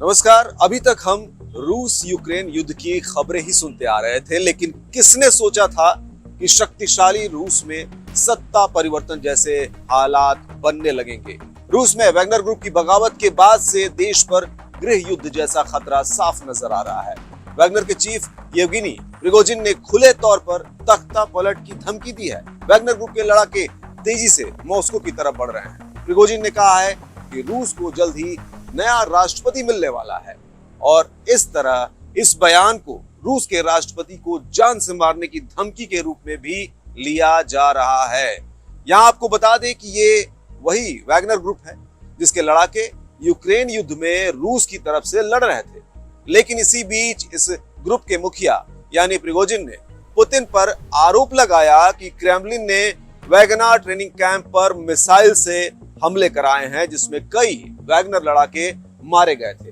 नमस्कार। अभी तक हम रूस यूक्रेन युद्ध की खबरें ही सुनते आ रहे थे, लेकिन किसने सोचा था कि शक्तिशाली रूस में सत्ता परिवर्तन जैसे हालात बनने लगेंगे। रूस में वैगनर ग्रुप की बगावत के बाद से देश पर गृह युद्ध जैसा खतरा साफ नजर आ रहा है। वैगनर के चीफ येवगेनी प्रिगोजिन ने खुले तौर पर तख्ता पलट की धमकी दी है। वैगनर ग्रुप के लड़ाके तेजी से मॉस्को की तरफ बढ़ रहे हैं। प्रिगोजिन ने कहा है कि रूस को जल्द ही नया राष्ट्रपति मिलने वाला है और इस तरह इस बयान को रूस के राष्ट्रपति को जान से मारने की धमकी के रूप में भी लिया जा रहा है। यहाँ आपको बता दें कि ये वही वैगनर ग्रुप है जिसके लड़ाके यूक्रेन युद्ध में रूस की तरफ से लड़ रहे थे। लेकिन इसी बीच इस ग्रुप के मुखिया यानी प्रिगोजिन ने पुतिन पर आरोप लगाया कि क्रेमलिन ने वैगनर ट्रेनिंग कैंप पर मिसाइल से हमले कराए हैं, जिसमें कई वैगनर लड़ाके मारे गए थे।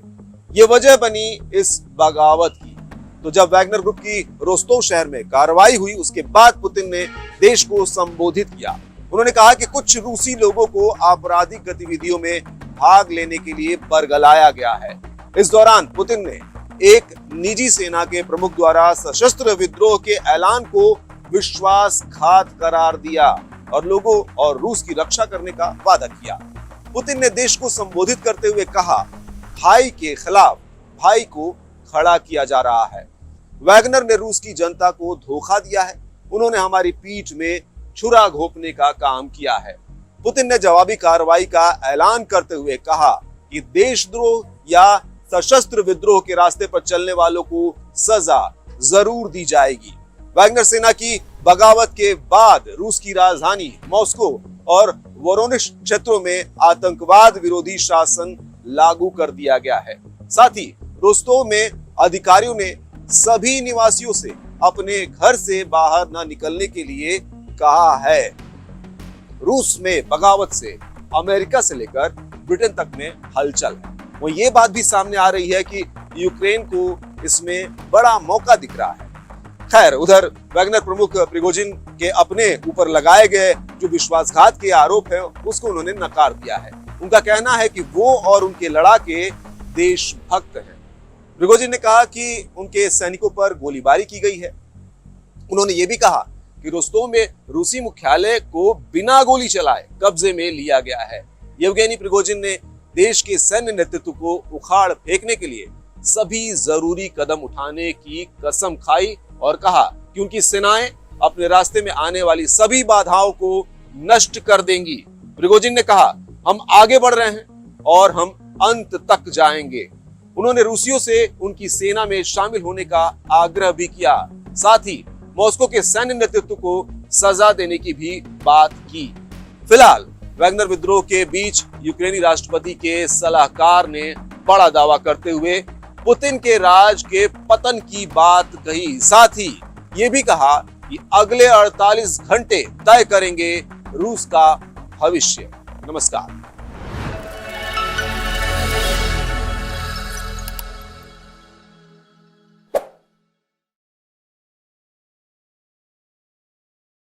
ये वजह बनी इस बगावत की। तो जब वैगनर ग्रुप की रोस्तोव शहर में कार्रवाई हुई, उसके बाद पुतिन ने देश को संबोधित किया। उन्होंने कहा कि कुछ रूसी लोगों को आपराधिक गतिविधियों में भाग लेने के लिए बरगलाया गया है। इस दौरान पुतिन ने एक निजी सेना के प्रमुख द्वारा सशस्त्र विद्रोह के ऐलान को विश्वासघात करार दिया और लोगों और रूस की रक्षा करने का वादा किया। पुतिन ने देश को संबोधित करते हुए कहा, भाई के खिलाफ भाई को खड़ा किया जा रहा है। वैगनर ने रूस की जनता को धोखा दिया है। उन्होंने हमारी पीठ में छुरा घोंपने का काम किया है। पुतिन ने जवाबी कार्रवाई का ऐलान करते हुए कहा कि देशद्रोह या सशस्त्र विद्रोह के रास्ते पर चलने वालों को सजा जरूर दी जाएगी। वैगनर सेना की बगावत के बाद रूस की राजधानी मॉस्को और वोरोनिश क्षेत्रों में आतंकवाद विरोधी शासन लागू कर दिया गया है। साथ ही रोस्तोव में अधिकारियों ने सभी निवासियों से अपने घर से बाहर न निकलने के लिए कहा है। रूस में बगावत से अमेरिका से लेकर ब्रिटेन तक में हलचल है। वो ये बात भी सामने आ रही है कि यूक्रेन को इसमें बड़ा मौका दिख रहा है। खैर, उधर वैगनर प्रमुख प्रिगोजिन के अपने ऊपर लगाए गए जो विश्वासघात के आरोप है उसको उन्होंने नकार दिया है। उनका कहना है कि वो और उनके लड़ाके देशभक्त हैं। प्रिगोजिन ने कहा कि उनके सैनिकों पर गोलीबारी की गई है। उन्होंने ये भी कहा कि रोस्तोव में रूसी मुख्यालय को बिना गोली चलाए कब्जे में लिया गया है। येवगेनी प्रिगोजिन ने देश के सैन्य नेतृत्व को उखाड़ फेंकने के लिए सभी जरूरी कदम उठाने की कसम खाई और कहा कि उनकी सेनाएं अपने रास्ते में आने वाली सभी बाधाओं को नष्ट कर देंगी। प्रिगोजिन ने कहा, हम आगे बढ़ रहे हैं और हम अंत तक जाएंगे। उन्होंने रूसियों से उनकी सेना में शामिल होने का आग्रह भी किया। साथ ही मॉस्को के सैन्य नेतृत्व को सजा देने की भी बात की। फिलहाल वैगनर विद्रोह के बीच यूक्रेनी राष्ट्रपति के सलाहकार ने बड़ा दावा करते हुए पुतिन के राज के पतन की बात कही। साथ ही ये भी कहा कि अगले 48 घंटे तय करेंगे रूस का भविष्य। नमस्कार।